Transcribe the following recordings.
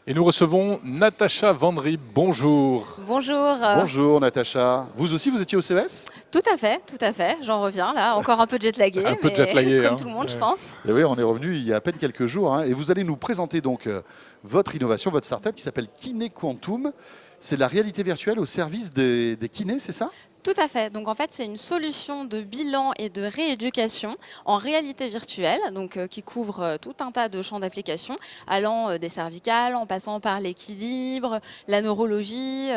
Et nous recevons Natacha Vendry. Bonjour. Bonjour. Bonjour Natacha. Vous aussi, vous étiez au CES? Tout à fait, tout à fait. J'en reviens là, encore un peu jetlagué. Un peu mais jetlagué, comme hein. tout le monde, je pense. Et oui, on est revenu il y a à peine quelques jours. Et vous allez nous présenter donc votre innovation, votre startup qui s'appelle Kiné Quantum. C'est de la réalité virtuelle au service des kinés, c'est ça? Tout à fait. Donc en fait, c'est une solution de bilan et de rééducation en réalité virtuelle, donc qui couvre tout un tas de champs d'application, allant des cervicales, en passant par l'équilibre, la neurologie,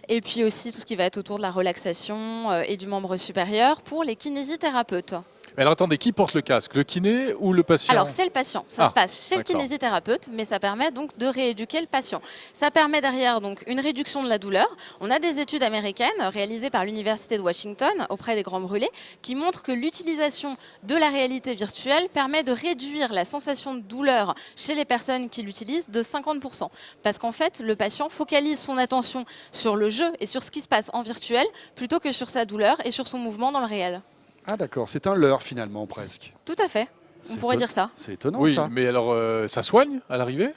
et puis aussi tout ce qui va être autour de la relaxation et du membre supérieur pour les kinésithérapeutes. Mais alors attendez, qui porte le casque? Le kiné ou le patient? Alors c'est le patient, ça se passe chez le d'accord. kinésithérapeute, mais ça permet donc de rééduquer le patient. Ça permet derrière donc une réduction de la douleur. On a des études américaines réalisées par l'Université de Washington auprès des grands brûlés qui montrent que l'utilisation de la réalité virtuelle permet de réduire la sensation de douleur chez les personnes qui l'utilisent de 50%. Parce qu'en fait, le patient focalise son attention sur le jeu et sur ce qui se passe en virtuel plutôt que sur sa douleur et sur son mouvement dans le réel. Ah d'accord, c'est un leurre finalement presque. Tout à fait, on pourrait dire ça. C'est étonnant Oui, ça. mais alors ça soigne à l'arrivée?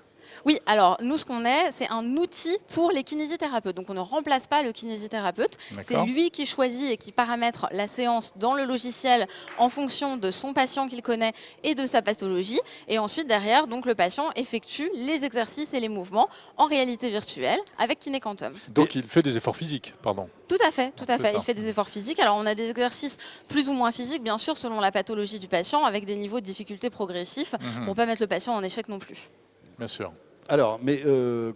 Oui, alors nous ce qu'on est, c'est un outil pour les kinésithérapeutes. Donc on ne remplace pas le kinésithérapeute. C'est lui qui choisit et qui paramètre la séance dans le logiciel en fonction de son patient qu'il connaît et de sa pathologie. Et ensuite derrière, donc le patient effectue les exercices et les mouvements en réalité virtuelle avec Kiné Quantum. Donc il fait des efforts physiques, pardon. Tout à fait, tout à fait. ça. Il fait des efforts physiques. Alors on a des exercices plus ou moins physiques, bien sûr, selon la pathologie du patient, avec des niveaux de difficulté progressifs pour ne pas mettre le patient en échec non plus. Bien sûr. Alors, mais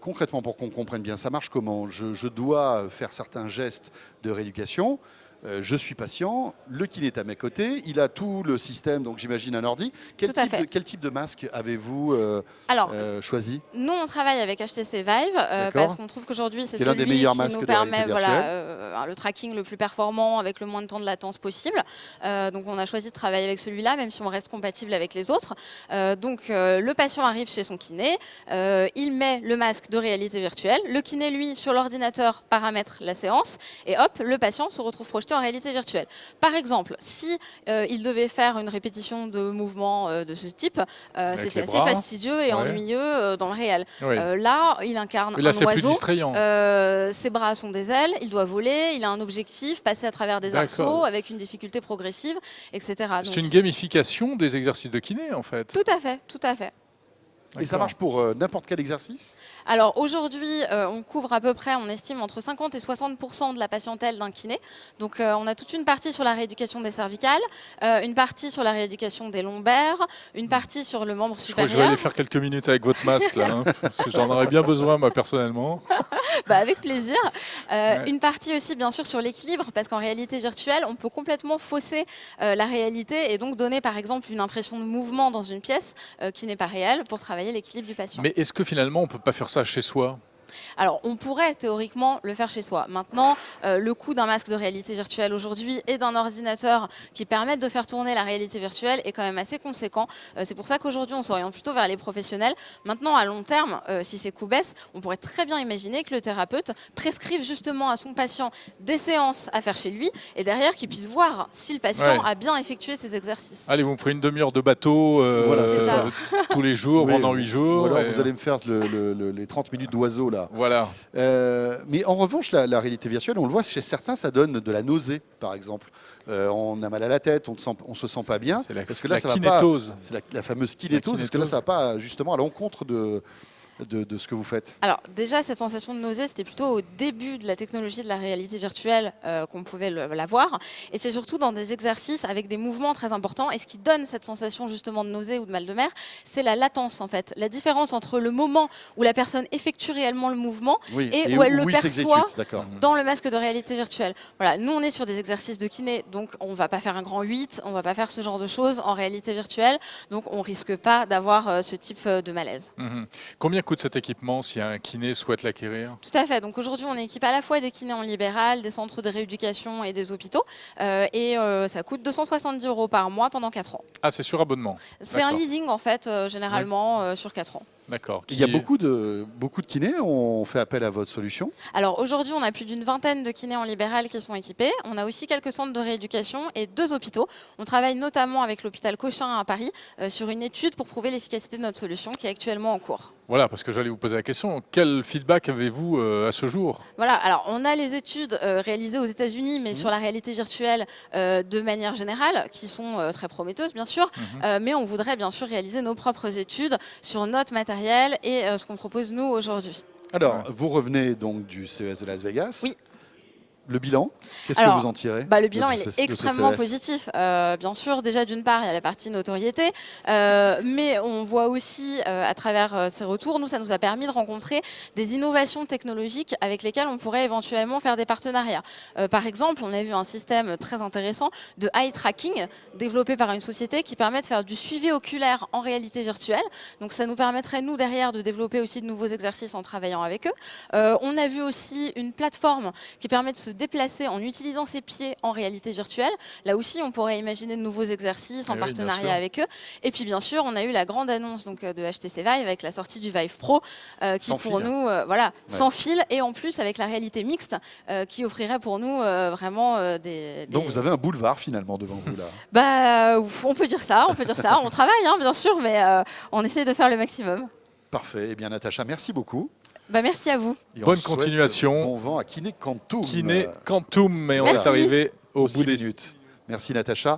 concrètement, pour qu'on comprenne bien, ça marche comment? Je dois faire certains gestes de rééducation. Je suis patient, le kiné est à mes côtés, il a tout le système, donc j'imagine un ordi. Quel type de masque avez-vous choisi? Nous, on travaille avec HTC Vive parce qu'on trouve qu'aujourd'hui, c'est celui l'un des meilleurs qui masques nous de réalité permet virtuelle. le tracking le plus performant avec le moins de temps de latence possible. Donc, on a choisi de travailler avec celui-là, même si on reste compatible avec les autres. Le patient arrive chez son kiné, il met le masque de réalité virtuelle. Le kiné, lui, sur l'ordinateur, paramètre la séance et hop, le patient se retrouve projeté en réalité virtuelle. Par exemple, si il devait faire une répétition de mouvements de ce type, c'était assez fastidieux et ennuyeux dans le réel. Oui. Là, il incarne là, un oiseau. plus distrayant. Ses bras sont des ailes, il doit voler, il a un objectif, passer à travers des arceaux avec une difficulté progressive, etc. C'est une gamification des exercices de kiné, en fait. Tout à fait, tout à fait. Et ça marche pour n'importe quel exercice? Alors aujourd'hui, on couvre à peu près, on estime, entre 50 et 60% de la patientèle d'un kiné. Donc on a toute une partie sur la rééducation des cervicales, une partie sur la rééducation des lombaires, une partie sur le membre supérieur. Je crois que je vais aller faire quelques minutes avec votre masque là, hein, parce que j'en aurais bien besoin moi personnellement. Avec plaisir. Une partie aussi bien sûr sur l'équilibre, parce qu'en réalité virtuelle, on peut complètement fausser la réalité et donc donner par exemple une impression de mouvement dans une pièce qui n'est pas réelle pour travailler l'équilibre du patient. Mais est-ce que finalement on ne peut pas faire ça chez soi? Alors, on pourrait théoriquement le faire chez soi. Maintenant, le coût d'un masque de réalité virtuelle aujourd'hui et d'un ordinateur qui permettent de faire tourner la réalité virtuelle est quand même assez conséquent. C'est pour ça qu'aujourd'hui, on s'oriente plutôt vers les professionnels. Maintenant, à long terme, si ces coûts baissent, on pourrait très bien imaginer que le thérapeute prescrive justement à son patient des séances à faire chez lui et derrière qu'il puisse voir si le patient a bien effectué ses exercices. Allez, vous me ferez une demi-heure de bateau tous les jours, pendant 8 jours. Ou alors vous allez me faire les 30 minutes d'oiseau là. Voilà. Mais en revanche, la réalité virtuelle, on le voit chez certains, ça donne de la nausée, par exemple. On a mal à la tête, on se sent pas bien. Parce que là, ça kinétose. C'est la fameuse kinétose. Est-ce que là, ça va pas justement à l'encontre de ce que vous faites? Alors déjà, cette sensation de nausée, c'était plutôt au début de la technologie de la réalité virtuelle qu'on pouvait l'avoir. Et c'est surtout dans des exercices avec des mouvements très importants. Et ce qui donne cette sensation justement de nausée ou de mal de mer, c'est la latence en fait. La différence entre le moment où la personne effectue réellement le mouvement et où elle le perçoit dans le masque de réalité virtuelle. Voilà, nous on est sur des exercices de kiné, donc on ne va pas faire un grand 8, on ne va pas faire ce genre de choses en réalité virtuelle. Donc on ne risque pas d'avoir ce type de malaise. Combien coûte cet équipement si un kiné souhaite l'acquérir? Tout à fait. Donc aujourd'hui, on équipe à la fois des kinés en libéral, des centres de rééducation et des hôpitaux. Ça coûte 270 € par mois pendant 4 ans. Ah, c'est sur abonnement? C'est un leasing en fait, généralement sur 4 ans. D'accord. Il y a beaucoup de kinés ont fait appel à votre solution? Alors aujourd'hui, on a plus d'une vingtaine de kinés en libéral qui sont équipés. On a aussi quelques centres de rééducation et 2 hôpitaux. On travaille notamment avec l'hôpital Cochin à Paris sur une étude pour prouver l'efficacité de notre solution qui est actuellement en cours. Voilà, parce que j'allais vous poser la question. Quel feedback avez-vous à ce jour? Voilà, alors on a les études réalisées aux États-Unis, mais sur la réalité virtuelle de manière générale, qui sont très prometteuses bien sûr, mais on voudrait bien sûr réaliser nos propres études sur notre matériel et ce qu'on propose nous aujourd'hui. Alors, vous revenez donc du CES de Las Vegas. Oui. Le bilan, qu'est-ce que vous en tirez? Le bilan il est extrêmement positif. Bien sûr, déjà d'une part, il y a la partie notoriété, mais on voit aussi à travers ces retours, ça nous a permis de rencontrer des innovations technologiques avec lesquelles on pourrait éventuellement faire des partenariats. Par exemple, on a vu un système très intéressant de eye tracking développé par une société qui permet de faire du suivi oculaire en réalité virtuelle. Donc ça nous permettrait, nous, derrière, de développer aussi de nouveaux exercices en travaillant avec eux. On a vu aussi une plateforme qui permet de se déplacer en utilisant ses pieds en réalité virtuelle. Là aussi, on pourrait imaginer de nouveaux exercices en partenariat avec eux. Et puis, bien sûr, on a eu la grande annonce donc, de HTC Vive avec la sortie du Vive Pro, qui pour nous, sans fil, et en plus avec la réalité mixte, qui offrirait pour nous vraiment des... Donc, vous avez un boulevard finalement devant vous là. On peut dire ça, On travaille, bien sûr, mais on essaie de faire le maximum. Parfait. Eh bien, Natacha, merci beaucoup. Merci à vous. Bonne continuation. Bon vent à Kiné Quantum. Kiné Quantum, mais on est arrivé au bout des minutes. Merci Natacha.